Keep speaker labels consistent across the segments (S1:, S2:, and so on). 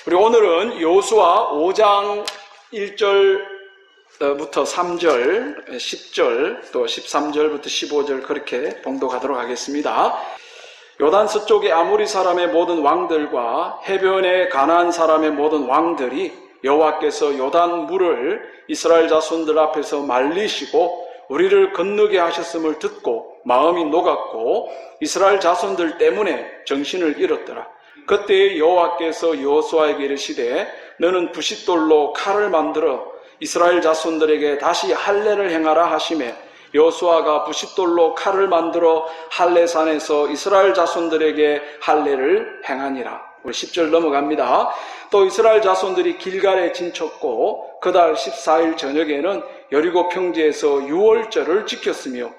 S1: 우리 오늘은 여호수아 5장 1절부터 3절, 10절, 또 13절부터 15절 그렇게 봉독하도록 하겠습니다. 요단 서쪽의 아모리 사람의 모든 왕들과 해변의 가나안 사람의 모든 왕들이 여호와께서 요단 물을 이스라엘 자손들 앞에서 말리시고 우리를 건너게 하셨음을 듣고 마음이 녹았고 이스라엘 자손들 때문에 정신을 잃었더라. 그때 여호와께서 여호수아에게 이르시되 너는 부싯돌로 칼을 만들어 이스라엘 자손들에게 다시 할례를 행하라 하시매 여호수아가 부싯돌로 칼을 만들어 할례산에서 이스라엘 자손들에게 할례를 행하니라. 우리 10절 넘어갑니다. 또 이스라엘 자손들이 길갈에 진쳤고 그달 14일 저녁에는 여리고 평지에서 유월절을 지켰으며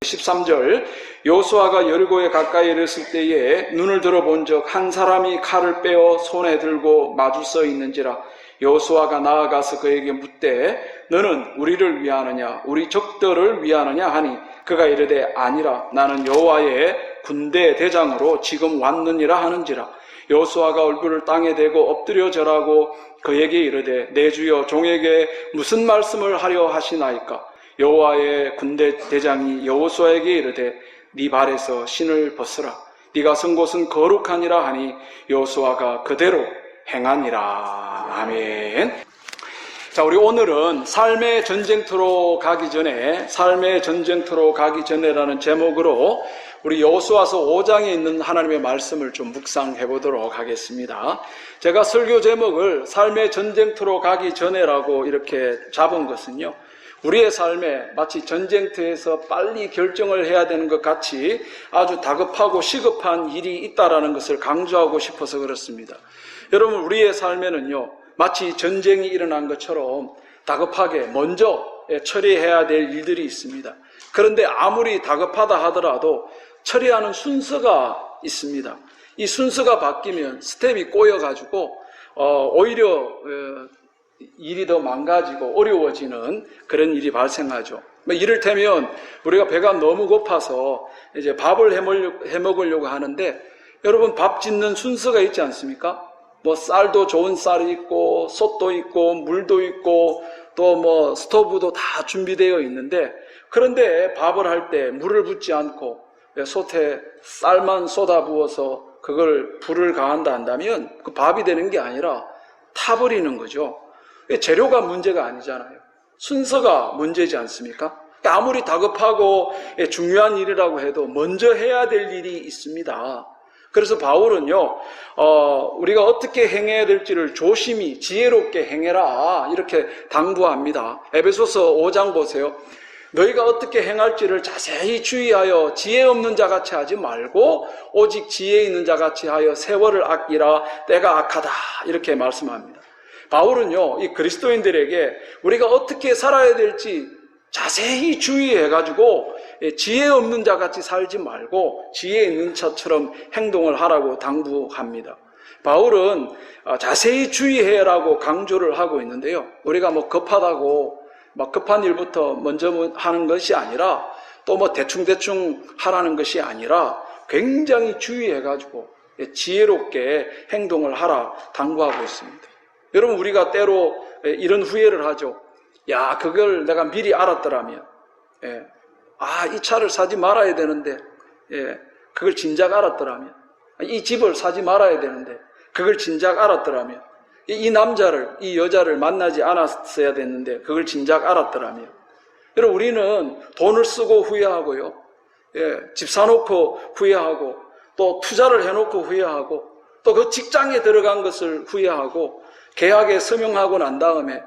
S1: 13절 여호수아가 여리고에 가까이 이르렀을 때에 눈을 들어본 적 한 사람이 칼을 빼어 손에 들고 마주 서 있는지라. 여호수아가 나아가서 그에게 묻되 너는 우리를 위하느냐 우리 적들을 위하느냐 하니 그가 이르되 아니라 나는 여호와의 군대 대장으로 지금 왔느니라 하는지라. 여호수아가 얼굴을 땅에 대고 엎드려 절하고 그에게 이르되 내 주여 종에게 무슨 말씀을 하려 하시나이까. 여호와의 군대 대장이 여호수아에게 이르되 네 발에서 신을 벗으라. 네가 선 곳은 거룩하니라 하니 여호수아가 그대로 행하니라. 아멘. 자, 우리 오늘은 삶의 전쟁터로 가기 전에라는 제목으로 우리 여호수아서 5장에 있는 하나님의 말씀을 좀 묵상해 보도록 하겠습니다. 제가 설교 제목을 삶의 전쟁터로 가기 전에라고 이렇게 잡은 것은요, 우리의 삶에 마치 전쟁터에서 빨리 결정을 해야 되는 것 같이 아주 다급하고 시급한 일이 있다라는 것을 강조하고 싶어서 그렇습니다. 여러분, 우리의 삶에는요, 마치 전쟁이 일어난 것처럼 다급하게 먼저 처리해야 될 일들이 있습니다. 그런데 아무리 다급하다 하더라도 처리하는 순서가 있습니다. 이 순서가 바뀌면 스텝이 꼬여가지고 오히려 일이 더 망가지고 어려워지는 그런 일이 발생하죠. 이를테면 우리가 배가 너무 고파서 이제 밥을 해 먹으려고 하는데 여러분, 밥 짓는 순서가 있지 않습니까? 쌀도 좋은 쌀이 있고 솥도 있고 물도 있고 또 스토브도 다 준비되어 있는데, 그런데 밥을 할 때 물을 붓지 않고 솥에 쌀만 쏟아 부어서 그걸 불을 가한다 한다면 그 밥이 되는 게 아니라 타버리는 거죠. 재료가 문제가 아니잖아요. 순서가 문제지 않습니까? 아무리 다급하고 중요한 일이라고 해도 먼저 해야 될 일이 있습니다. 그래서 바울은요, 우리가 어떻게 행해야 될지를 조심히 지혜롭게 행해라 이렇게 당부합니다. 에베소서 5장 보세요. 너희가 어떻게 행할지를 자세히 주의하여 지혜 없는 자같이 하지 말고 오직 지혜 있는 자같이 하여 세월을 아끼라. 때가 악하다 이렇게 말씀합니다. 바울은요, 이 그리스도인들에게 우리가 어떻게 살아야 될지 자세히 주의해가지고 지혜 없는 자같이 살지 말고 지혜 있는 자처럼 행동을 하라고 당부합니다. 바울은 자세히 주의해라고 강조를 하고 있는데요, 우리가 급하다고 급한 일부터 먼저 하는 것이 아니라 또 대충대충 하라는 것이 아니라 굉장히 주의해가지고 지혜롭게 행동을 하라 당부하고 있습니다. 여러분, 우리가 때로 이런 후회를 하죠. 야, 그걸 내가 미리 알았더라면, 이 차를 사지 말아야 되는데, 그걸 진작 알았더라면, 이 집을 사지 말아야 되는데, 그걸 진작 알았더라면, 이 남자를, 이 여자를 만나지 않았어야 됐는데, 그걸 진작 알았더라면. 여러분, 우리는 돈을 쓰고 후회하고요, 집 사놓고 후회하고, 또 투자를 해놓고 후회하고, 또 그 직장에 들어간 것을 후회하고, 계약에 서명하고 난 다음에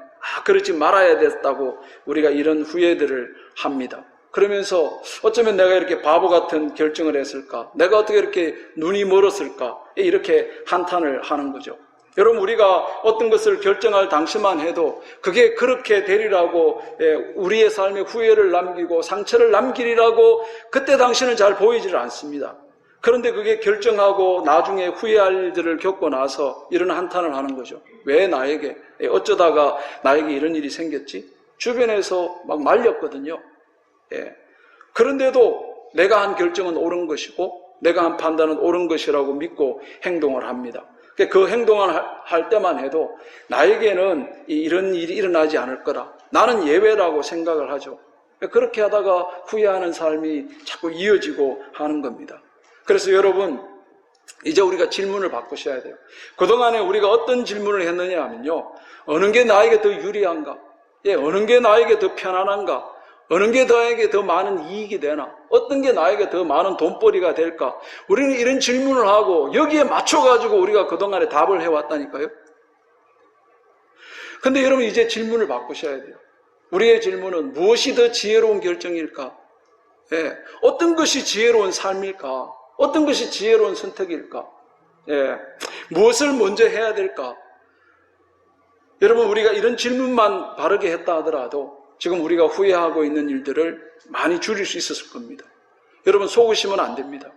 S1: 그러지 말아야 됐다고 우리가 이런 후회들을 합니다. 그러면서 어쩌면 내가 이렇게 바보 같은 결정을 했을까? 내가 어떻게 이렇게 눈이 멀었을까? 이렇게 한탄을 하는 거죠. 여러분, 우리가 어떤 것을 결정할 당시만 해도 그게 그렇게 되리라고 우리의 삶에 후회를 남기고 상처를 남기리라고 그때 당시는 잘 보이질 않습니다. 그런데 그게 결정하고 나중에 후회할 일들을 겪고 나서 이런 한탄을 하는 거죠. 왜 나에게, 어쩌다가 나에게 이런 일이 생겼지? 주변에서 막 말렸거든요. 그런데도 내가 한 결정은 옳은 것이고 내가 한 판단은 옳은 것이라고 믿고 행동을 합니다. 그 행동을 할 때만 해도 나에게는 이런 일이 일어나지 않을 거라. 나는 예외라고 생각을 하죠. 그렇게 하다가 후회하는 삶이 자꾸 이어지고 하는 겁니다. 그래서 여러분, 이제 우리가 질문을 바꾸셔야 돼요. 그동안에 우리가 어떤 질문을 했느냐 하면요. 어느 게 나에게 더 유리한가? 어느 게 나에게 더 편안한가? 어느 게 나에게 더 많은 이익이 되나? 어떤 게 나에게 더 많은 돈벌이가 될까? 우리는 이런 질문을 하고 여기에 맞춰가지고 우리가 그동안에 답을 해왔다니까요. 근데 여러분, 이제 질문을 바꾸셔야 돼요. 우리의 질문은 무엇이 더 지혜로운 결정일까? 어떤 것이 지혜로운 삶일까? 어떤 것이 지혜로운 선택일까? 무엇을 먼저 해야 될까? 여러분, 우리가 이런 질문만 바르게 했다 하더라도 지금 우리가 후회하고 있는 일들을 많이 줄일 수 있었을 겁니다. 여러분, 속으시면 안 됩니다.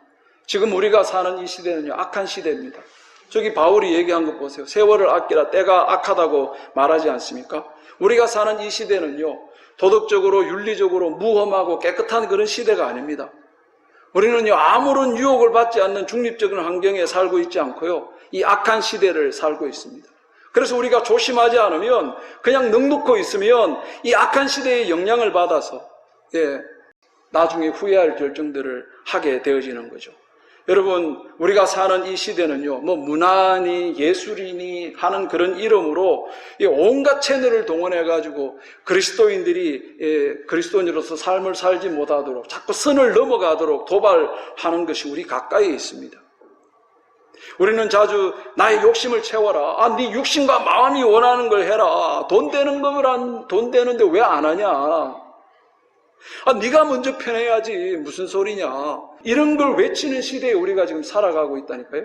S1: 지금 우리가 사는 이 시대는요, 악한 시대입니다. 저기 바울이 얘기한 거 보세요. 세월을 아끼라, 때가 악하다고 말하지 않습니까? 우리가 사는 이 시대는요, 도덕적으로 윤리적으로 무험하고 깨끗한 그런 시대가 아닙니다. 우리는요, 아무런 유혹을 받지 않는 중립적인 환경에 살고 있지 않고요, 이 악한 시대를 살고 있습니다. 그래서 우리가 조심하지 않으면, 그냥 넋놓고 있으면 이 악한 시대의 영향을 받아서 나중에 후회할 결정들을 하게 되어지는 거죠. 여러분, 우리가 사는 이 시대는요, 문화니 예술이니 하는 그런 이름으로 온갖 채널을 동원해가지고 그리스도인들이 그리스도인으로서 삶을 살지 못하도록 자꾸 선을 넘어가도록 도발하는 것이 우리 가까이에 있습니다. 우리는 자주 나의 욕심을 채워라. 네 육신과 마음이 원하는 걸 해라. 돈 되는 거면 돈 되는데 왜 안 하냐? 네가 먼저 편해야지. 무슨 소리냐? 이런 걸 외치는 시대에 우리가 지금 살아가고 있다니까요.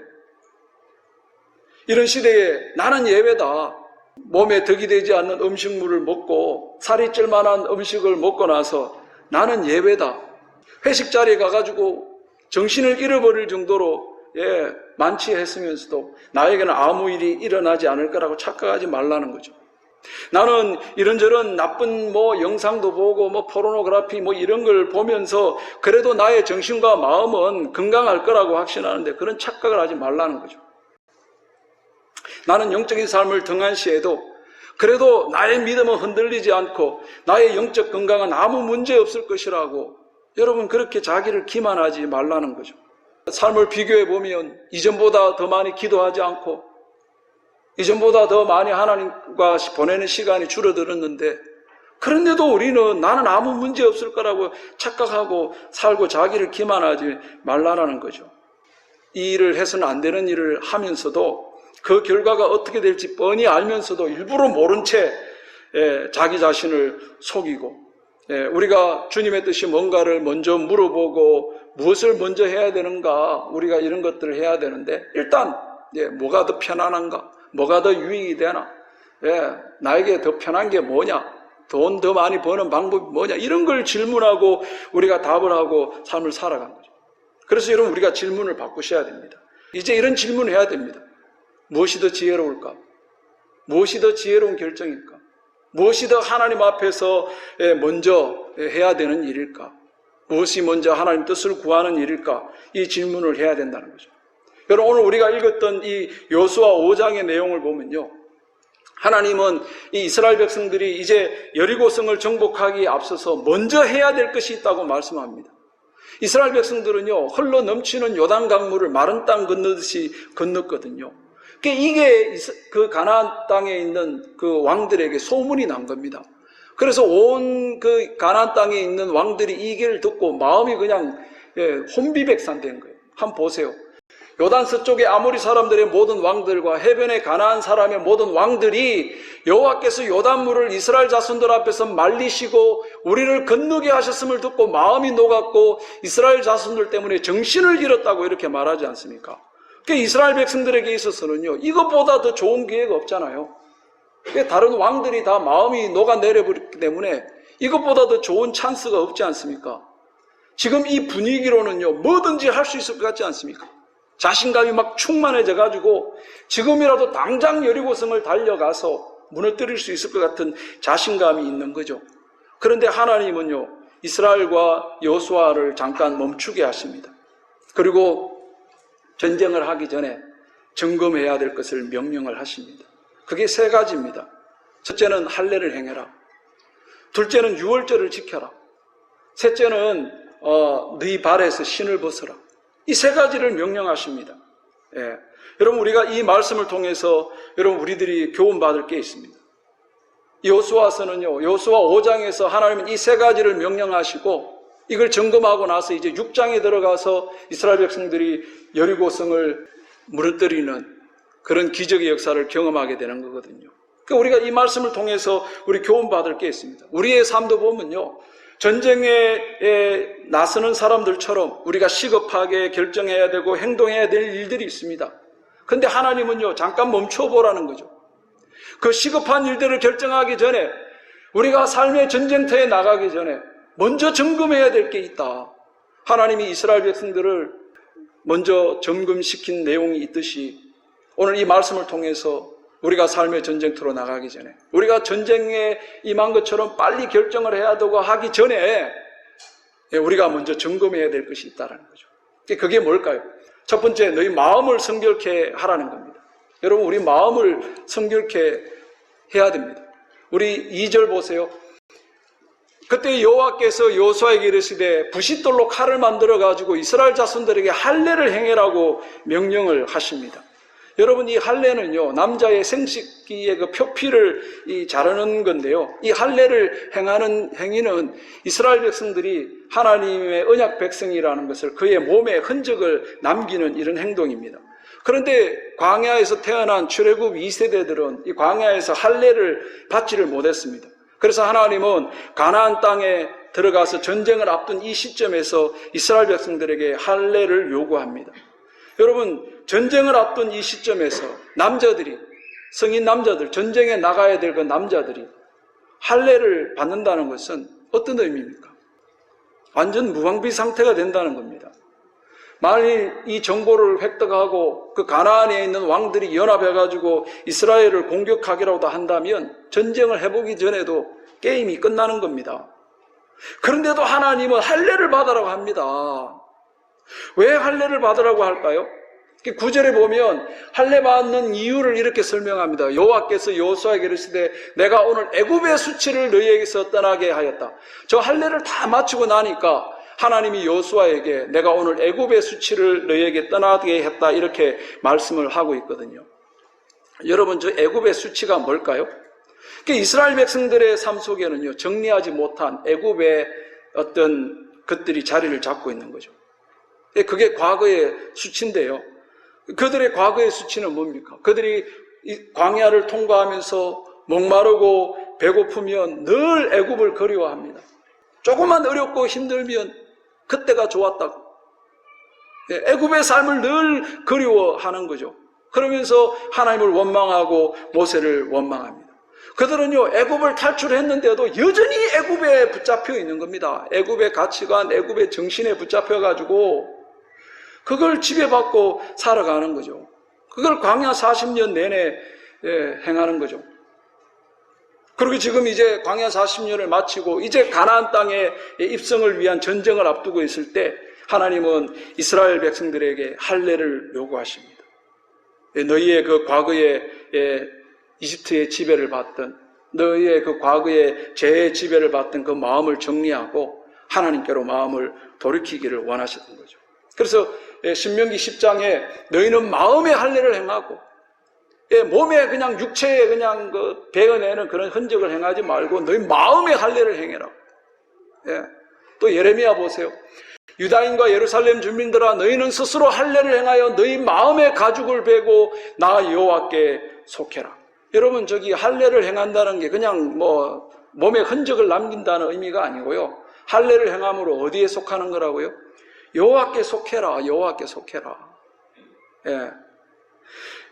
S1: 이런 시대에 나는 예외다. 몸에 덕이 되지 않는 음식물을 먹고 살이 찔 만한 음식을 먹고 나서 나는 예외다. 회식 자리에 가가지고 정신을 잃어버릴 정도로 만취했으면서도 나에게는 아무 일이 일어나지 않을 거라고 착각하지 말라는 거죠. 나는 이런저런 나쁜 영상도 보고 포르노그래피 이런 걸 보면서 그래도 나의 정신과 마음은 건강할 거라고 확신하는데 그런 착각을 하지 말라는 거죠. 나는 영적인 삶을 등한시해도 그래도 나의 믿음은 흔들리지 않고 나의 영적 건강은 아무 문제 없을 것이라고 여러분 그렇게 자기를 기만하지 말라는 거죠. 삶을 비교해 보면 이전보다 더 많이 기도하지 않고 이전보다 더 많이 하나님과 보내는 시간이 줄어들었는데 그런데도 우리는 나는 아무 문제 없을 거라고 착각하고 살고 자기를 기만하지 말라는 거죠. 이 일을 해서는 안 되는 일을 하면서도 그 결과가 어떻게 될지 뻔히 알면서도 일부러 모른 채 자기 자신을 속이고 우리가 주님의 뜻이 뭔가를 먼저 물어보고 무엇을 먼저 해야 되는가 우리가 이런 것들을 해야 되는데 일단 뭐가 더 편안한가 뭐가 더 유익이 되나 나에게 더 편한 게 뭐냐 돈 더 많이 버는 방법이 뭐냐 이런 걸 질문하고 우리가 답을 하고 삶을 살아간 거죠. 그래서 여러분 우리가 질문을 바꾸셔야 됩니다. 이제 이런 질문을 해야 됩니다. 무엇이 더 지혜로울까? 무엇이 더 지혜로운 결정일까? 무엇이 더 하나님 앞에서 먼저 해야 되는 일일까? 무엇이 먼저 하나님 뜻을 구하는 일일까? 이 질문을 해야 된다는 거죠. 여러분 오늘 우리가 읽었던 이 여호수아 5장의 내용을 보면요. 하나님은 이 이스라엘 백성들이 이제 여리고성을 정복하기에 앞서서 먼저 해야 될 것이 있다고 말씀합니다. 이스라엘 백성들은요. 흘러 넘치는 요단 강물을 마른 땅 건너듯이 건넜거든요. 이게 그 가나안 땅에 있는 그 왕들에게 소문이 난 겁니다. 그래서 온 그 가나안 땅에 있는 왕들이 이 얘기를 듣고 마음이 그냥 혼비백산된 거예요. 한번 보세요. 요단 서쪽의 아모리 사람들의 모든 왕들과 해변의 가나안 사람의 모든 왕들이 여호와께서 요단물을 이스라엘 자손들 앞에서 말리시고 우리를 건너게 하셨음을 듣고 마음이 녹았고 이스라엘 자손들 때문에 정신을 잃었다고 이렇게 말하지 않습니까? 그러니까 이스라엘 백성들에게 있어서는요 이것보다 더 좋은 기회가 없잖아요. 다른 왕들이 다 마음이 녹아내려버렸기 때문에 이것보다 더 좋은 찬스가 없지 않습니까? 지금 이 분위기로는요 뭐든지 할 수 있을 것 같지 않습니까? 자신감이 막 충만해져 가지고 지금이라도 당장 여리고성을 달려가서 무너뜨릴 수 있을 것 같은 자신감이 있는 거죠. 그런데 하나님은요 이스라엘과 여호수아를 잠깐 멈추게 하십니다. 그리고 전쟁을 하기 전에 점검해야 될 것을 명령을 하십니다. 그게 세 가지입니다. 첫째는 할례를 행해라. 둘째는 유월절을 지켜라. 셋째는 너희 발에서 신을 벗어라. 이 세 가지를 명령하십니다. 예. 여러분, 우리가 이 말씀을 통해서 여러분 우리들이 교훈받을 게 있습니다. 여호수아서는요, 여호수아 5장에서 하나님은 이 세 가지를 명령하시고 이걸 점검하고 나서 이제 6장에 들어가서 이스라엘 백성들이 여리고성을 무너뜨리는 그런 기적의 역사를 경험하게 되는 거거든요. 그러니까 우리가 이 말씀을 통해서 우리 교훈받을 게 있습니다. 우리의 삶도 보면요, 전쟁에 나서는 사람들처럼 우리가 시급하게 결정해야 되고 행동해야 될 일들이 있습니다. 그런데 하나님은요, 잠깐 멈춰보라는 거죠. 그 시급한 일들을 결정하기 전에, 우리가 삶의 전쟁터에 나가기 전에 먼저 점검해야 될 게 있다. 하나님이 이스라엘 백성들을 먼저 점검시킨 내용이 있듯이 오늘 이 말씀을 통해서 우리가 삶의 전쟁터로 나가기 전에, 우리가 전쟁에 임한 것처럼 빨리 결정을 해야 되고 하기 전에 우리가 먼저 점검해야 될 것이 있다는 거죠. 그게 뭘까요? 첫 번째, 너희 마음을 성결케 하라는 겁니다. 여러분, 우리 마음을 성결케 해야 됩니다. 우리 2절 보세요. 그때 여호와께서 여호수아에게 이르시되 부싯돌로 칼을 만들어 가지고 이스라엘 자손들에게 할례를 행해라고 명령을 하십니다. 여러분, 이 할례는요, 남자의 생식기의 그 표피를 자르는 건데요, 이 할례를 행하는 행위는 이스라엘 백성들이 하나님의 언약 백성이라는 것을, 그의 몸에 흔적을 남기는 이런 행동입니다. 그런데 광야에서 태어난 출애굽 2세대들은 이 광야에서 할례를 받지를 못했습니다. 그래서 하나님은 가나안 땅에 들어가서 전쟁을 앞둔 이 시점에서 이스라엘 백성들에게 할례를 요구합니다. 여러분, 전쟁을 앞둔 이 시점에서 남자들이, 성인 남자들, 전쟁에 나가야 될 그 남자들이 할례를 받는다는 것은 어떤 의미입니까? 완전 무방비 상태가 된다는 겁니다. 만일 이 정보를 획득하고 그 가나안에 있는 왕들이 연합해가지고 이스라엘을 공격하기라도 한다면 전쟁을 해보기 전에도 게임이 끝나는 겁니다. 그런데도 하나님은 할례를 받으라고 합니다. 왜 할례를 받으라고 할까요? 9절에 보면 할례 받는 이유를 이렇게 설명합니다. 여호와께서 여호수아에게 이르시되 내가 오늘 애굽의 수치를 너희에게서 떠나게 하였다. 저 할례를 다 마치고 나니까 하나님이 여호수아에게 내가 오늘 애굽의 수치를 너희에게 떠나게 했다, 이렇게 말씀을 하고 있거든요. 여러분, 저 애굽의 수치가 뭘까요? 이스라엘 백성들의 삶 속에는요, 정리하지 못한 애굽의 어떤 것들이 자리를 잡고 있는 거죠. 그게 과거의 수치인데요, 그들의 과거의 수치는 뭡니까? 그들이 이 광야를 통과하면서 목마르고 배고프면 늘 애굽을 그리워합니다. 조금만 어렵고 힘들면 그때가 좋았다고. 애굽의 삶을 늘 그리워하는 거죠. 그러면서 하나님을 원망하고 모세를 원망합니다. 그들은요, 애굽을 탈출했는데도 여전히 애굽에 붙잡혀 있는 겁니다. 애굽의 가치관, 애굽의 정신에 붙잡혀가지고 그걸 지배받고 살아가는 거죠. 그걸 광야 40년 내내 행하는 거죠. 그리고 지금 이제 광야 40년을 마치고 이제 가나안 땅의 입성을 위한 전쟁을 앞두고 있을 때 하나님은 이스라엘 백성들에게 할례를 요구하십니다. 너희의 그 과거에 이집트의 지배를 받던, 너희의 그 과거에 죄의 지배를 받던 그 마음을 정리하고 하나님께로 마음을 돌이키기를 원하셨던 거죠. 그래서 신명기 10장에 너희는 마음의 할례를 행하고 몸에 그냥 육체에 그냥 그 베어내는 그런 흔적을 행하지 말고 너희 마음의 할례를 행해라. 또 예레미야 보세요. 유다인과 예루살렘 주민들아, 너희는 스스로 할례를 행하여 너희 마음의 가죽을 베고 나 여호와께 속해라. 여러분, 저기 할례를 행한다는 게 그냥 뭐 몸에 흔적을 남긴다는 의미가 아니고요, 할례를 행함으로 어디에 속하는 거라고요? 여호와께 속해라. 여호와께 속해라.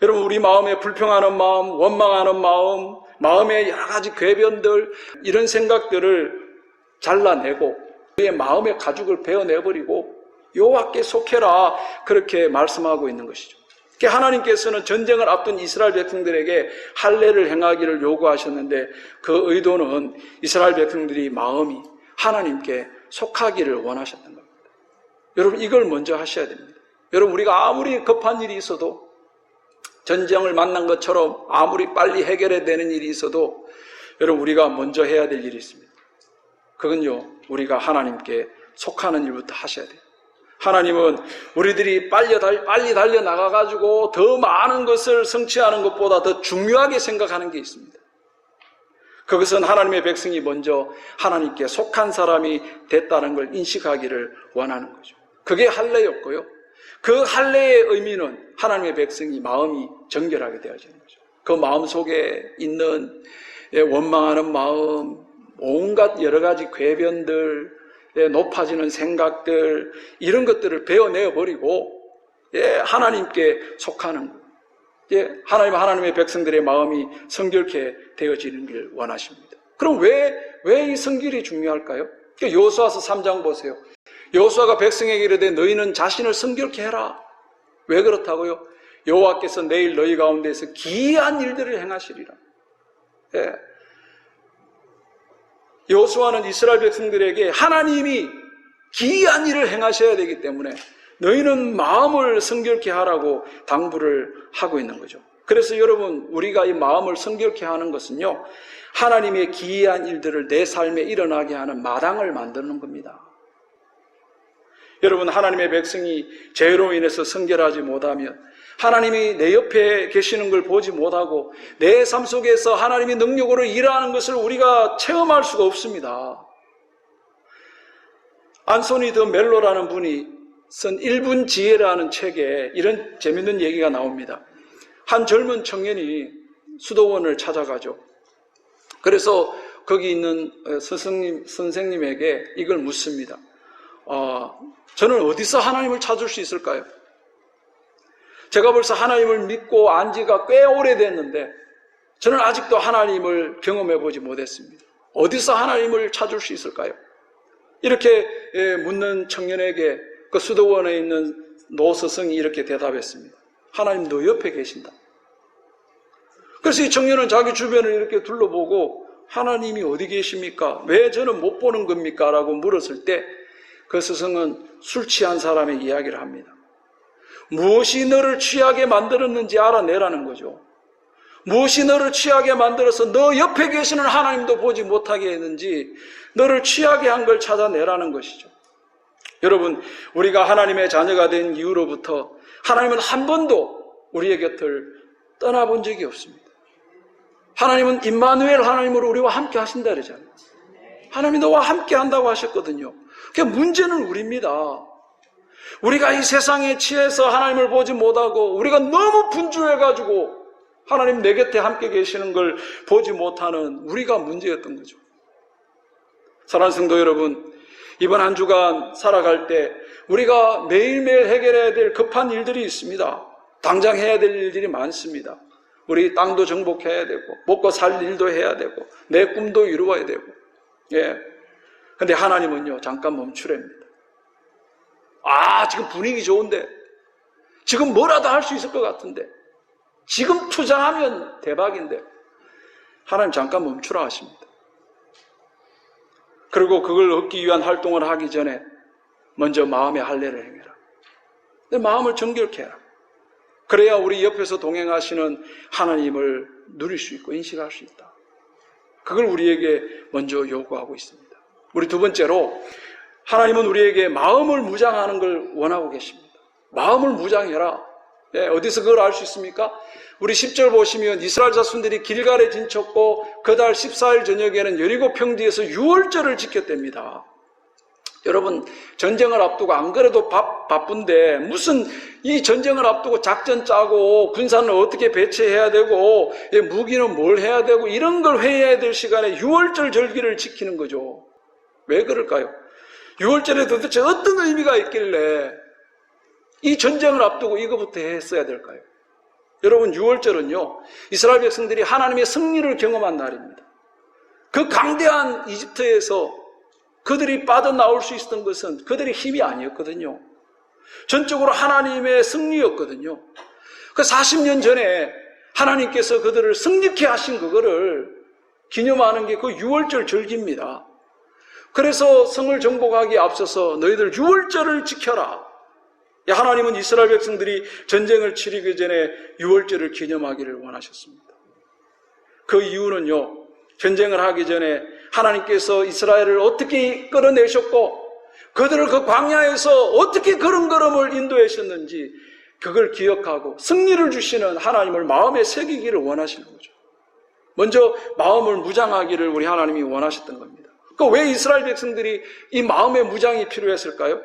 S1: 여러분, 우리 마음에 불평하는 마음, 원망하는 마음, 마음의 여러 가지 궤변들, 이런 생각들을 잘라내고 우리의 마음의 가죽을 베어내버리고 여호와께 속해라, 그렇게 말씀하고 있는 것이죠. 하나님께서는 전쟁을 앞둔 이스라엘 백성들에게 할례를 행하기를 요구하셨는데 그 의도는 이스라엘 백성들이 마음이 하나님께 속하기를 원하셨던 겁니다. 여러분, 이걸 먼저 하셔야 됩니다. 여러분, 우리가 아무리 급한 일이 있어도 전쟁을 만난 것처럼 아무리 빨리 해결해야 되는 일이 있어도 여러분 우리가 먼저 해야 될 일이 있습니다. 그건요, 우리가 하나님께 속하는 일부터 하셔야 돼요. 하나님은 우리들이 빨리 달려나가가지고 더 많은 것을 성취하는 것보다 더 중요하게 생각하는 게 있습니다. 그것은 하나님의 백성이 먼저 하나님께 속한 사람이 됐다는 걸 인식하기를 원하는 거죠. 그게 할례였고요. 그 할례의 의미는 하나님의 백성이 마음이 정결하게 되어지는 거죠. 그 마음 속에 있는 원망하는 마음, 온갖 여러 가지 궤변들, 높아지는 생각들, 이런 것들을 베어내어 버리고 하나님께 속하는 것. 하나님의 백성들의 마음이 성결케 되어지는 걸 원하십니다. 그럼 왜 이 성결이 중요할까요? 여호수아서 3장 보세요. 여호수아가 백성에게 이르되 너희는 자신을 성결케 해라. 왜 그렇다고요? 여호와께서 내일 너희 가운데서 기이한 일들을 행하시리라. 여호수아는 이스라엘 백성들에게 하나님이 기이한 일을 행하셔야 되기 때문에 너희는 마음을 성결케 하라고 당부를 하고 있는 거죠. 그래서 여러분, 우리가 이 마음을 성결케 하는 것은요, 하나님의 기이한 일들을 내 삶에 일어나게 하는 마당을 만드는 겁니다. 여러분, 하나님의 백성이 죄로 인해서 성결하지 못하면, 하나님이 내 옆에 계시는 걸 보지 못하고 내 삶 속에서 하나님이 능력으로 일하는 것을 우리가 체험할 수가 없습니다. 안소니 더 멜로라는 분이 쓴 1분 지혜라는 책에 이런 재밌는 얘기가 나옵니다. 한 젊은 청년이 수도원을 찾아가죠. 그래서 거기 있는 선생님에게 이걸 묻습니다. 저는 어디서 하나님을 찾을 수 있을까요? 제가 벌써 하나님을 믿고 안 지가 꽤 오래됐는데 저는 아직도 하나님을 경험해 보지 못했습니다. 어디서 하나님을 찾을 수 있을까요? 이렇게 묻는 청년에게 그 수도원에 있는 노스승이 이렇게 대답했습니다. 하나님 너 옆에 계신다. 그래서 이 청년은 자기 주변을 이렇게 둘러보고 하나님이 어디 계십니까? 왜 저는 못 보는 겁니까? 라고 물었을 때 그 스승은 술 취한 사람의 이야기를 합니다. 무엇이 너를 취하게 만들었는지 알아내라는 거죠. 무엇이 너를 취하게 만들어서 너 옆에 계시는 하나님도 보지 못하게 했는지 너를 취하게 한 걸 찾아내라는 것이죠. 여러분, 우리가 하나님의 자녀가 된 이후로부터 하나님은 한 번도 우리의 곁을 떠나본 적이 없습니다. 하나님은 임마누엘 하나님으로 우리와 함께 하신다 그러잖아요. 하나님이 너와 함께 한다고 하셨거든요. 그러니까 문제는 우리입니다. 우리가 이 세상에 취해서 하나님을 보지 못하고 우리가 너무 분주해가지고 하나님 내 곁에 함께 계시는 걸 보지 못하는 우리가 문제였던 거죠. 사랑하는 성도 여러분, 이번 한 주간 살아갈 때 우리가 매일매일 해결해야 될 급한 일들이 있습니다. 당장 해야 될 일들이 많습니다. 우리 땅도 정복해야 되고 먹고 살 일도 해야 되고 내 꿈도 이루어야 되고. 근데 하나님은요, 잠깐 멈추랍니다. 지금 분위기 좋은데, 지금 뭐라도 할 수 있을 것 같은데, 지금 투자하면 대박인데, 하나님 잠깐 멈추라 하십니다. 그리고 그걸 얻기 위한 활동을 하기 전에 먼저 마음의 할례를 행해라. 내 마음을 정결케 해라. 그래야 우리 옆에서 동행하시는 하나님을 누릴 수 있고 인식할 수 있다. 그걸 우리에게 먼저 요구하고 있습니다. 우리 두 번째로, 하나님은 우리에게 마음을 무장하는 걸 원하고 계십니다. 마음을 무장해라. 어디서 그걸 알 수 있습니까? 우리 10절 보시면 이스라엘 자손들이 길갈에 진쳤고 그 달 14일 저녁에는 여리고 평지에서 유월절을 지켰답니다. 여러분, 전쟁을 앞두고 안 그래도 바쁜데 무슨 이 전쟁을 앞두고 작전 짜고 군사는 어떻게 배치해야 되고 무기는 뭘 해야 되고 이런 걸 회의해야 될 시간에 유월절 절기를 지키는 거죠. 왜 그럴까요? 유월절에 도대체 어떤 의미가 있길래 이 전쟁을 앞두고 이거부터 했어야 될까요? 여러분, 유월절은요, 이스라엘 백성들이 하나님의 승리를 경험한 날입니다. 그 강대한 이집트에서 그들이 빠져나올 수 있었던 것은 그들의 힘이 아니었거든요. 전적으로 하나님의 승리였거든요. 그 40년 전에 하나님께서 그들을 승리케 하신 그거를 기념하는 게 그 유월절 절기입니다. 그래서 성을 정복하기에 앞서서 너희들 유월절을 지켜라. 하나님은 이스라엘 백성들이 전쟁을 치르기 전에 유월절을 기념하기를 원하셨습니다. 그 이유는요, 전쟁을 하기 전에 하나님께서 이스라엘을 어떻게 끌어내셨고 그들을 그 광야에서 어떻게 걸음걸음을 인도하셨는지 그걸 기억하고 승리를 주시는 하나님을 마음에 새기기를 원하시는 거죠. 먼저 마음을 무장하기를 우리 하나님이 원하셨던 겁니다. 왜 이스라엘 백성들이 이 마음의 무장이 필요했을까요?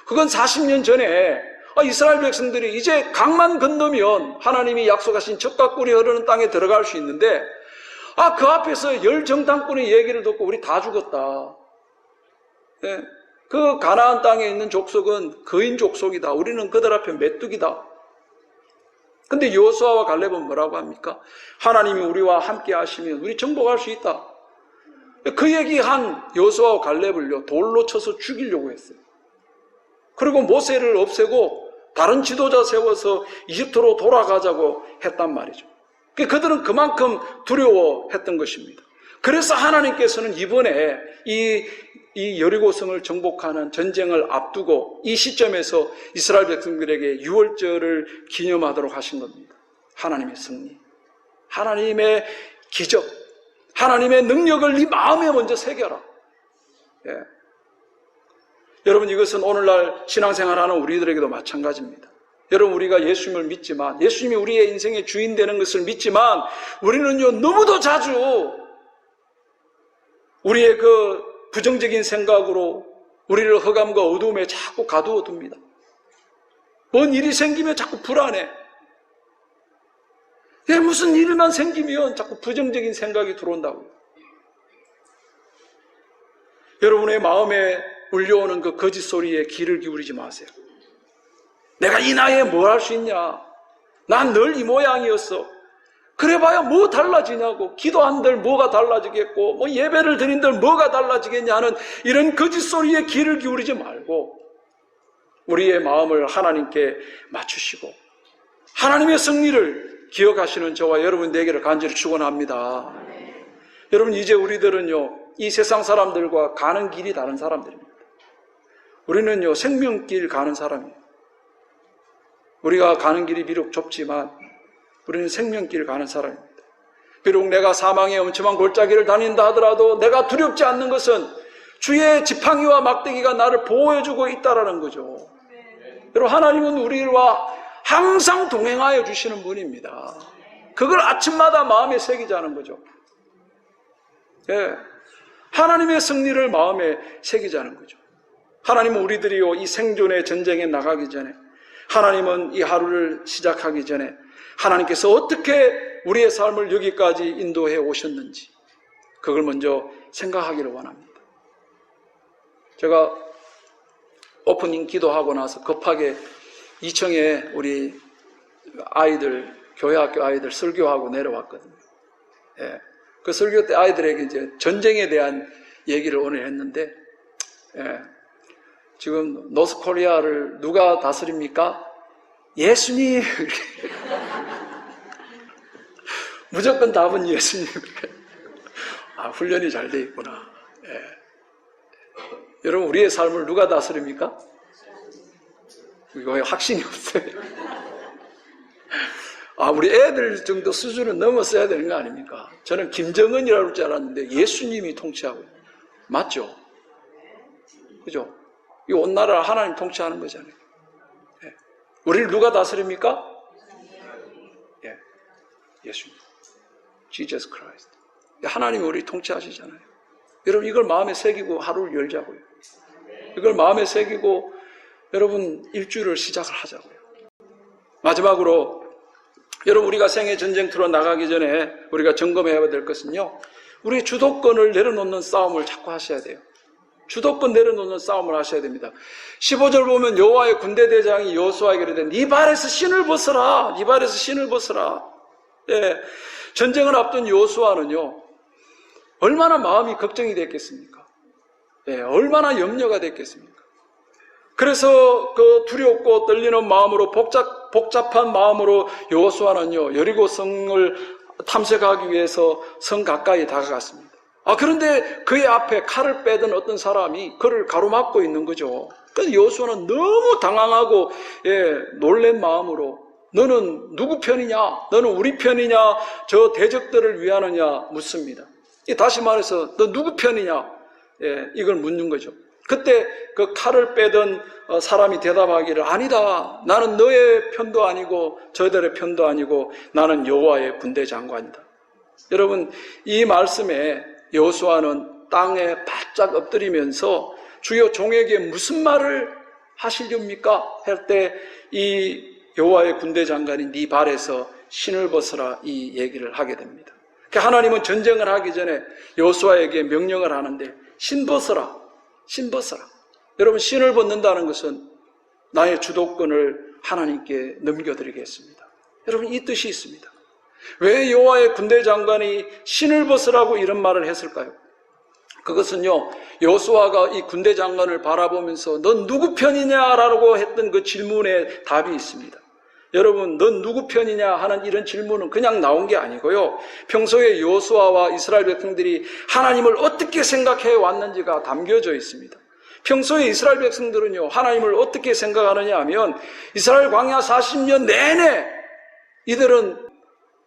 S1: 그건 40년 전에 이스라엘 백성들이 이제 강만 건너면 하나님이 약속하신 젖과 꿀이 흐르는 땅에 들어갈 수 있는데 그 앞에서 열 정탐꾼의 얘기를 듣고 우리 다 죽었다. 네. 그 가나안 땅에 있는 족속은 거인 족속이다. 우리는 그들 앞에 메뚜기다. 근데 여호수아와 갈렙은 뭐라고 합니까? 하나님이 우리와 함께 하시면 우리 정복할 수 있다. 그 얘기한 여호수아와 갈렙을요, 돌로 쳐서 죽이려고 했어요. 그리고 모세를 없애고 다른 지도자 세워서 이집트로 돌아가자고 했단 말이죠. 그들은 그만큼 두려워했던 것입니다. 그래서 하나님께서는 이번에 이 여리고성을 정복하는 전쟁을 앞두고 이 시점에서 이스라엘 백성들에게 유월절을 기념하도록 하신 겁니다. 하나님의 승리, 하나님의 기적, 하나님의 능력을 네 마음에 먼저 새겨라. 예. 여러분, 이것은 오늘날 신앙생활하는 우리들에게도 마찬가지입니다. 여러분, 우리가 예수님을 믿지만, 예수님이 우리의 인생의 주인 되는 것을 믿지만, 우리는요, 너무도 자주 우리의 그 부정적인 생각으로 우리를 흑암과 어두움에 자꾸 가두어 둡니다. 뭔 일이 생기면 자꾸 불안해. 무슨 일만 생기면 자꾸 부정적인 생각이 들어온다고요. 여러분의 마음에 울려오는 그 거짓 소리에 귀를 기울이지 마세요. 내가 이 나이에 뭘 할 수 있냐? 난 늘 이 모양이었어. 그래봐야 뭐 달라지냐고. 기도한들 뭐가 달라지겠고, 뭐 예배를 드린들 뭐가 달라지겠냐는 이런 거짓 소리에 귀를 기울이지 말고 우리의 마음을 하나님께 맞추시고 하나님의 승리를 기억하시는 저와 여러분 되기를 간절히 축원합니다. 여러분, 이제 우리들은요, 이 세상 사람들과 가는 길이 다른 사람들입니다. 우리는요, 생명길 가는 사람이에요. 우리가 가는 길이 비록 좁지만 우리는 생명길 가는 사람입니다. 비록 내가 사망의 엄청난 골짜기를 다닌다 하더라도 내가 두렵지 않는 것은 주의 지팡이와 막대기가 나를 보호해주고 있다라는 거죠. 여러분, 하나님은 우리와 항상 동행하여 주시는 분입니다. 그걸 아침마다 마음에 새기자는 거죠. 예. 하나님의 승리를 마음에 새기자는 거죠. 하나님은 우리들이요, 이 생존의 전쟁에 나가기 전에, 하나님은 이 하루를 시작하기 전에 하나님께서 어떻게 우리의 삶을 여기까지 인도해 오셨는지 그걸 먼저 생각하기를 원합니다. 제가 오프닝 기도하고 나서 급하게 2층에 우리 아이들, 교회학교 아이들 설교하고 내려왔거든요. 예. 그 설교 때 아이들에게 이제 전쟁에 대한 얘기를 오늘 했는데, 예. 지금 노스코리아를 누가 다스립니까? 예수님. 무조건 답은 예수님. 훈련이 잘 돼 있구나. 예. 여러분, 우리의 삶을 누가 다스립니까? 이거 확신이 없어요. 우리 애들 정도 수준은 넘었어야 되는 거 아닙니까? 저는 김정은이라고 그럴 줄 알았는데 예수님이 통치하고 있어요. 맞죠? 그죠? 이 온 나라를 하나님 통치하는 거잖아요. 예. 우리를 누가 다스립니까? 예. 예수님. Jesus Christ. 하나님이 우리 통치하시잖아요. 여러분, 이걸 마음에 새기고 하루를 열자고요. 이걸 마음에 새기고 여러분 일주일을 시작을 하자고요. 마지막으로 여러분, 우리가 생애 전쟁터로 나가기 전에 우리가 점검해야 될 것은요, 우리의 주도권을 내려놓는 싸움을 자꾸 하셔야 돼요. 주도권 내려놓는 싸움을 하셔야 됩니다. 15절 보면 여호와의 군대 대장이 여호수아에게 이르되 네 발에서 신을 벗어라. 네 발에서 신을 벗어라. 예, 전쟁을 앞둔 여호수아는요, 얼마나 마음이 걱정이 됐겠습니까? 예, 얼마나 염려가 됐겠습니까? 그래서 그 두렵고 떨리는 마음으로 복잡한 마음으로 여호수아는요, 여리고성을 탐색하기 위해서 성 가까이 다가갔습니다. 그런데 그의 앞에 칼을 빼던 어떤 사람이 그를 가로막고 있는 거죠. 그래서 여호수아는 너무 당황하고 놀란 마음으로 너는 누구 편이냐? 너는 우리 편이냐? 저 대적들을 위하느냐? 묻습니다. 다시 말해서 너 누구 편이냐? 이걸 묻는 거죠. 그때 그 칼을 빼던 사람이 대답하기를 아니다. 나는 너의 편도 아니고 저들의 편도 아니고 나는 여호와의 군대 장관이다. 여러분, 이 말씀에 여호수아는 땅에 바짝 엎드리면서 주여 종에게 무슨 말을 하시렵니까? 할 때 이 여호와의 군대 장관이 네 발에서 신을 벗으라 이 얘기를 하게 됩니다. 하나님은 전쟁을 하기 전에 여호수아에게 명령을 하는데 신 벗어라, 신 벗어라. 여러분, 신을 벗는다는 것은 나의 주도권을 하나님께 넘겨드리겠습니다. 여러분, 이 뜻이 있습니다. 왜 여호와의 군대 장관이 신을 벗으라고 이런 말을 했을까요? 그것은요, 여호수아가 이 군대 장관을 바라보면서 넌 누구 편이냐라고 했던 그 질문에 답이 있습니다. 여러분, 넌 누구 편이냐 하는 이런 질문은 그냥 나온 게 아니고요, 평소에 여호수아와 이스라엘 백성들이 하나님을 어떻게 생각해 왔는지가 담겨져 있습니다. 평소에 이스라엘 백성들은요, 하나님을 어떻게 생각하느냐 하면 이스라엘 광야 40년 내내 이들은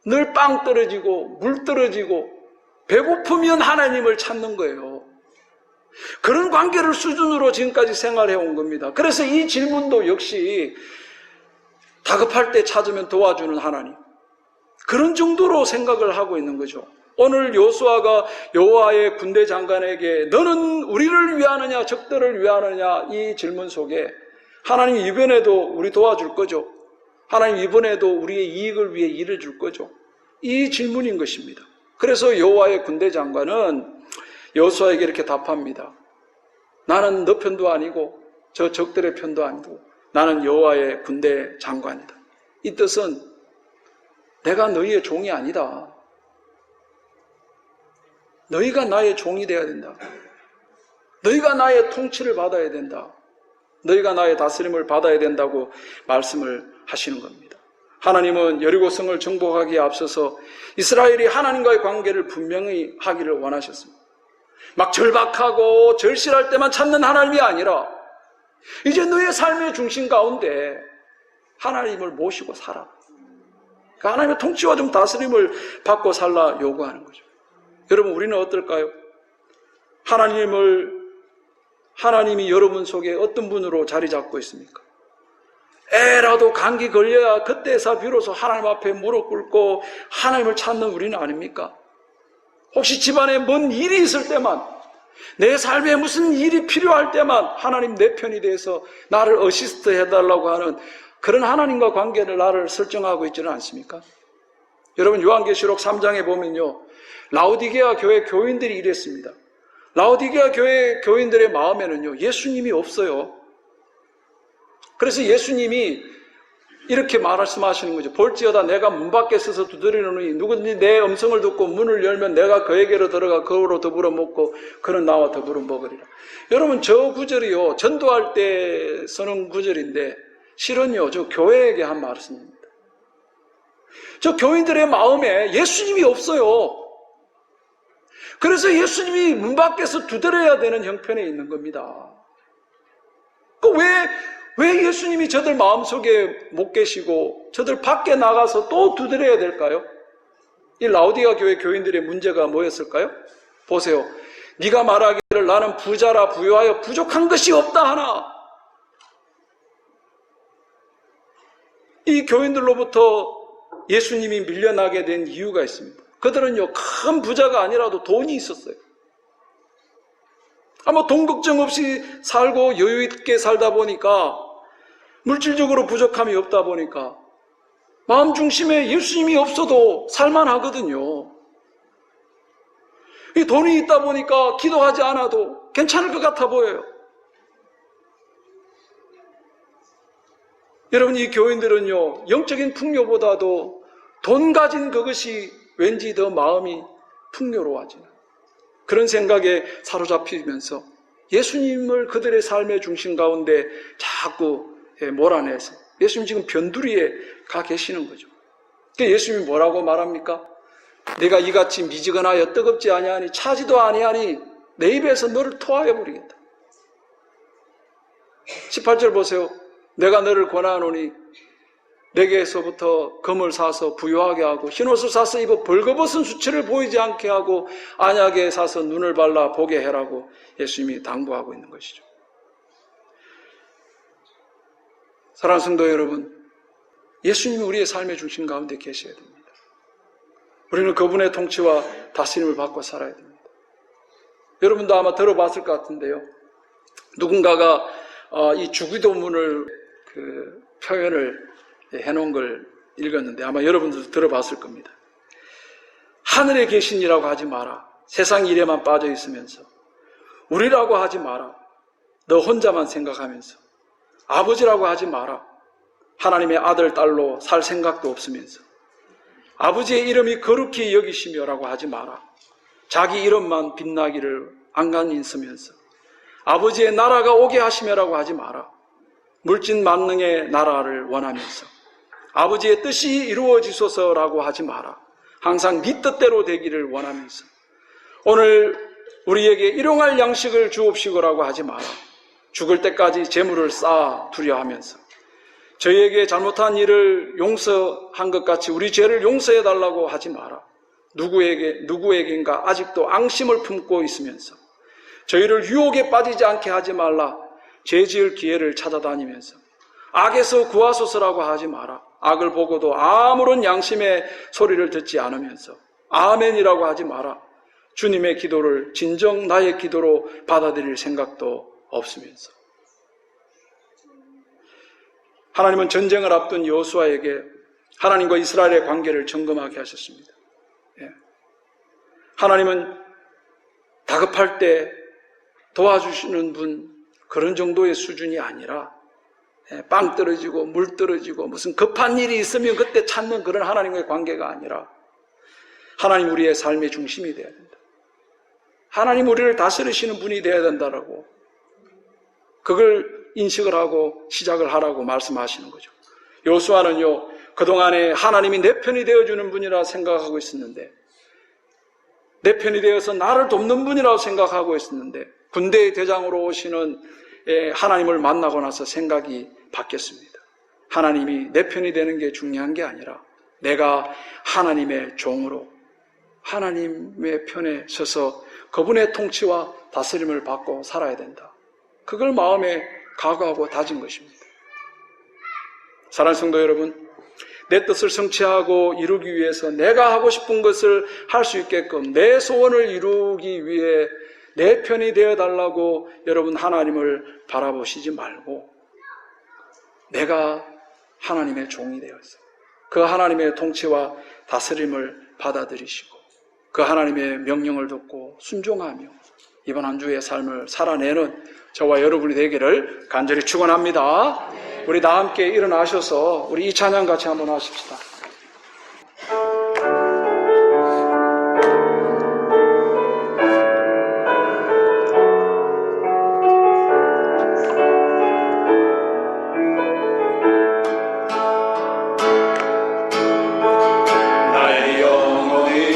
S1: 늘 빵 떨어지고 물 떨어지고 배고프면 하나님을 찾는 거예요. 그런 관계를 수준으로 지금까지 생활해 온 겁니다. 그래서 이 질문도 역시 다급할 때 찾으면 도와주는 하나님, 그런 정도로 생각을 하고 있는 거죠. 오늘 여호수아가 여호와의 군대 장관에게 너는 우리를 위하느냐 적들을 위하느냐 이 질문 속에 하나님 이번에도 우리 도와줄 거죠? 하나님 이번에도 우리의 이익을 위해 일을 줄 거죠? 이 질문인 것입니다. 그래서 여호와의 군대 장관은 여호수아에게 이렇게 답합니다. 나는 너 편도 아니고 저 적들의 편도 아니고 나는 여호와의 군대 장관이다. 이 뜻은 내가 너희의 종이 아니다. 너희가 나의 종이 되어야 된다. 너희가 나의 통치를 받아야 된다. 너희가 나의 다스림을 받아야 된다고 말씀을 하시는 겁니다. 하나님은 여리고성을 정복하기에 앞서서 이스라엘이 하나님과의 관계를 분명히 하기를 원하셨습니다. 막 절박하고 절실할 때만 찾는 하나님이 아니라 이제 너의 삶의 중심 가운데 하나님을 모시고 살아. 그러니까 하나님의 통치와 좀 다스림을 받고 살라 요구하는 거죠. 여러분, 우리는 어떨까요? 하나님이 여러분 속에 어떤 분으로 자리 잡고 있습니까? 애라도 감기 걸려야 그때서 비로소 하나님 앞에 무릎 꿇고 하나님을 찾는 우리는 아닙니까? 혹시 집안에 뭔 일이 있을 때만, 내 삶에 무슨 일이 필요할 때만 하나님 내 편이 돼서 나를 어시스트 해달라고 하는 그런 하나님과 관계를 나를 설정하고 있지는 않습니까? 여러분, 요한계시록 3장에 보면요, 라오디게아 교회 교인들이 이랬습니다. 라오디게아 교회 교인들의 마음에는요, 예수님이 없어요. 그래서 예수님이 이렇게 말씀하시는 거죠. 볼지어다 내가 문 밖에 서서 두드리노니 누구든지 내 음성을 듣고 문을 열면 내가 그에게로 들어가 그로 더불어 먹고 그는 나와 더불어 먹으리라. 여러분, 저 구절이요, 전도할 때 쓰는 구절인데 실은요, 저 교회에게 한 말씀입니다. 저 교인들의 마음에 예수님이 없어요. 그래서 예수님이 문 밖에서 두드려야 되는 형편에 있는 겁니다. 왜 예수님이 저들 마음속에 못 계시고 저들 밖에 나가서 또 두드려야 될까요? 이 라오디게아 교회 교인들의 문제가 뭐였을까요? 보세요. 네가 말하기를 나는 부자라 부유하여 부족한 것이 없다 하나. 이 교인들로부터 예수님이 밀려나게 된 이유가 있습니다. 그들은요, 큰 부자가 아니라도 돈이 있었어요. 아마 돈 걱정 없이 살고 여유 있게 살다 보니까, 물질적으로 부족함이 없다 보니까 마음 중심에 예수님이 없어도 살만하거든요. 이 돈이 있다 보니까 기도하지 않아도 괜찮을 것 같아 보여요. 여러분, 이 교인들은요, 영적인 풍요보다도 돈 가진 그것이 왠지 더 마음이 풍요로워지는 그런 생각에 사로잡히면서 예수님을 그들의 삶의 중심 가운데 자꾸 몰아내서 예수님 지금 변두리에 가 계시는 거죠. 그러니까 예수님이 뭐라고 말합니까? 내가 이같이 미지근하여 뜨겁지 아니하니 차지도 아니하니 내 입에서 너를 토하여 버리겠다. 18절 보세요. 내가 너를 권하노니 내게서부터 금을 사서 부유하게 하고 흰옷을 사서 입어 벌거벗은 수치를 보이지 않게 하고 안약에 사서 눈을 발라 보게 해라고 예수님이 당부하고 있는 것이죠. 사랑하는 성도 여러분, 예수님이 우리의 삶의 중심 가운데 계셔야 됩니다. 우리는 그분의 통치와 다스림을 받고 살아야 됩니다. 여러분도 아마 들어봤을 것 같은데요. 누군가가 이 주기도문을 표현을 해놓은 걸 읽었는데 아마 여러분들도 들어봤을 겁니다. 하늘에 계신 이라고 하지 마라. 세상 일에만 빠져 있으면서. 우리라고 하지 마라. 너 혼자만 생각하면서. 아버지라고 하지 마라. 하나님의 아들, 딸로 살 생각도 없으면서. 아버지의 이름이 거룩히 여기시며라고 하지 마라. 자기 이름만 빛나기를 안간히 쓰면서. 아버지의 나라가 오게 하시며라고 하지 마라. 물질 만능의 나라를 원하면서. 아버지의 뜻이 이루어지소서라고 하지 마라. 항상 네 뜻대로 되기를 원하면서. 오늘 우리에게 일용할 양식을 주옵시고라고 하지 마라. 죽을 때까지 재물을 쌓아 두려 하면서. 저희에게 잘못한 일을 용서한 것 같이 우리 죄를 용서해달라고 하지 마라. 누구에겐가 아직도 앙심을 품고 있으면서. 저희를 유혹에 빠지지 않게 하지 말라. 죄 지을 기회를 찾아다니면서. 악에서 구하소서라고 하지 마라. 악을 보고도 아무런 양심의 소리를 듣지 않으면서. 아멘이라고 하지 마라. 주님의 기도를 진정 나의 기도로 받아들일 생각도 없으면서. 하나님은 전쟁을 앞둔 여호수아에게 하나님과 이스라엘의 관계를 점검하게 하셨습니다. 하나님은 다급할 때 도와주시는 분, 그런 정도의 수준이 아니라 빵 떨어지고 물 떨어지고 무슨 급한 일이 있으면 그때 찾는 그런 하나님과의 관계가 아니라 하나님 우리의 삶의 중심이 되어야 된다. 하나님 우리를 다스리시는 분이 되어야 된다라고, 그걸 인식을 하고 시작을 하라고 말씀하시는 거죠. 여호수아는요, 그동안에 하나님이 내 편이 되어주는 분이라 생각하고 있었는데, 내 편이 되어서 나를 돕는 분이라고 생각하고 있었는데, 군대의 대장으로 오시는 하나님을 만나고 나서 생각이 바뀌었습니다. 하나님이 내 편이 되는 게 중요한 게 아니라 내가 하나님의 종으로 하나님의 편에 서서 그분의 통치와 다스림을 받고 살아야 된다. 그걸 마음에 각오하고 다진 것입니다. 사랑하는 성도 여러분, 내 뜻을 성취하고 이루기 위해서 내가 하고 싶은 것을 할 수 있게끔 내 소원을 이루기 위해 내 편이 되어달라고 여러분 하나님을 바라보시지 말고 내가 하나님의 종이 되어서 그 하나님의 통치와 다스림을 받아들이시고 그 하나님의 명령을 듣고 순종하며 이번 한 주의 삶을 살아내는 저와 여러분이 되기를 간절히 축원합니다. 우리 다 함께 일어나셔서 우리 이 찬양 같이 한번 하십시다. 나의 영혼이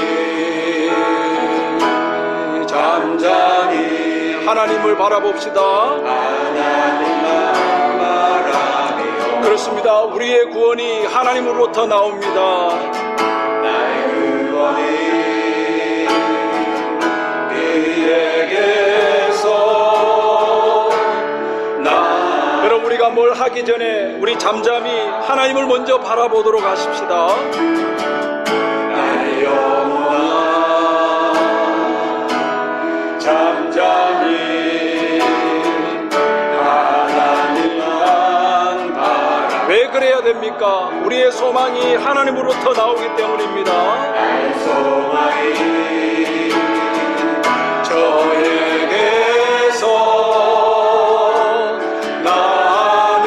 S1: 잠잠히 하나님을 바라봅시다. 하나님만 바라며. 그렇습니다. 우리의 구원이 하나님으로부터 나옵니다. 나의 구원이 그에게서 나. 여러분, 우리가 뭘 하기 전에 우리 잠잠히 하나님을 먼저 바라보도록 하십시다. 나의 영혼아 잠잠히 왜 그래야 됩니까? 우리의 소망이 하나님으로부터 나오기 때문입니다. 나의 소망이 저에게서 나는.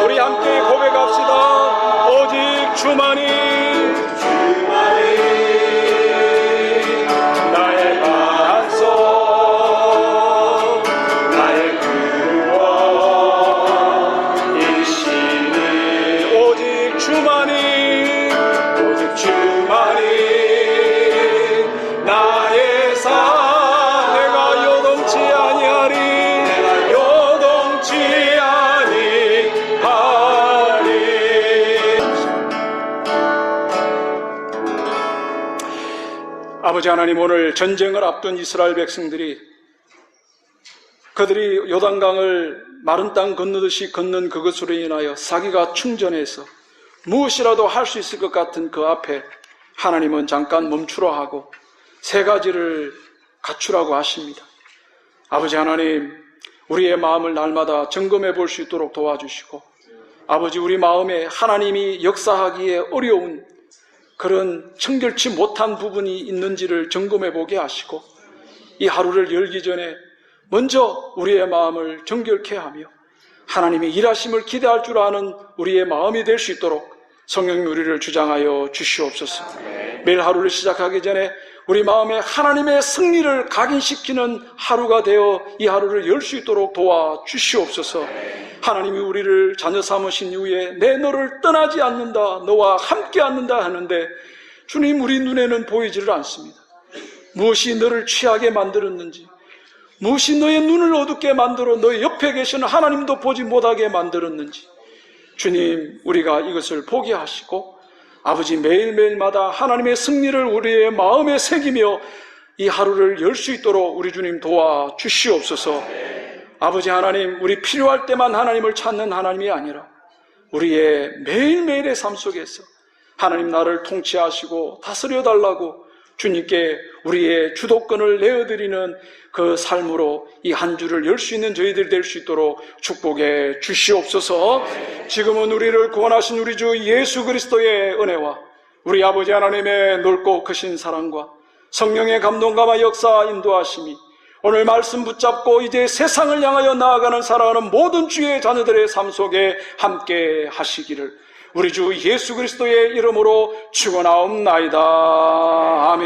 S1: 우리 함께 고백합시다. 오직 주만이 나의 반석, 나의 주만이, 오직 주만이 아버지 하나님, 오늘 전쟁을 앞둔 이스라엘 백성들이 그들이 요단강을 마른 땅 건너듯이 걷는 그것으로 인하여 사기가 충전해서 무엇이라도 할 수 있을 것 같은 그 앞에 하나님은 잠깐 멈추라 하고 세 가지를 갖추라고 하십니다. 아버지 하나님, 우리의 마음을 날마다 점검해 볼 수 있도록 도와주시고, 아버지, 우리 마음에 하나님이 역사하기에 어려운 그런 청결치 못한 부분이 있는지를 점검해 보게 하시고, 이 하루를 열기 전에 먼저 우리의 마음을 정결케 하며 하나님의 일하심을 기대할 줄 아는 우리의 마음이 될 수 있도록 성령님 우리를 주장하여 주시옵소서. 매일 하루를 시작하기 전에 우리 마음에 하나님의 승리를 각인시키는 하루가 되어 이 하루를 열 수 있도록 도와주시옵소서. 하나님이 우리를 자녀 삼으신 이후에 내 너를 떠나지 않는다, 너와 함께 않는다 하는데 주님, 우리 눈에는 보이지를 않습니다. 무엇이 너를 취하게 만들었는지, 무엇이 너의 눈을 어둡게 만들어 너의 옆에 계시는 하나님도 보지 못하게 만들었는지, 주님, 우리가 이것을 보게 하시고 아버지, 매일매일마다 하나님의 승리를 우리의 마음에 새기며 이 하루를 열 수 있도록 우리 주님 도와주시옵소서. 아버지 하나님, 우리 필요할 때만 하나님을 찾는 하나님이 아니라 우리의 매일매일의 삶 속에서 하나님 나를 통치하시고 다스려달라고 주님께 우리의 주도권을 내어드리는 그 삶으로 이 한 주를 열 수 있는 저희들 될 수 있도록 축복해 주시옵소서. 지금은 우리를 구원하신 우리 주 예수 그리스도의 은혜와 우리 아버지 하나님의 넓고 크신 사랑과 성령의 감동감화 역사 인도하심이 오늘 말씀 붙잡고 이제 세상을 향하여 나아가는 살아가는 모든 주의 자녀들의 삶 속에 함께 하시기를 우리 주 예수 그리스도의 이름으로 축원하옵나이다. 아멘.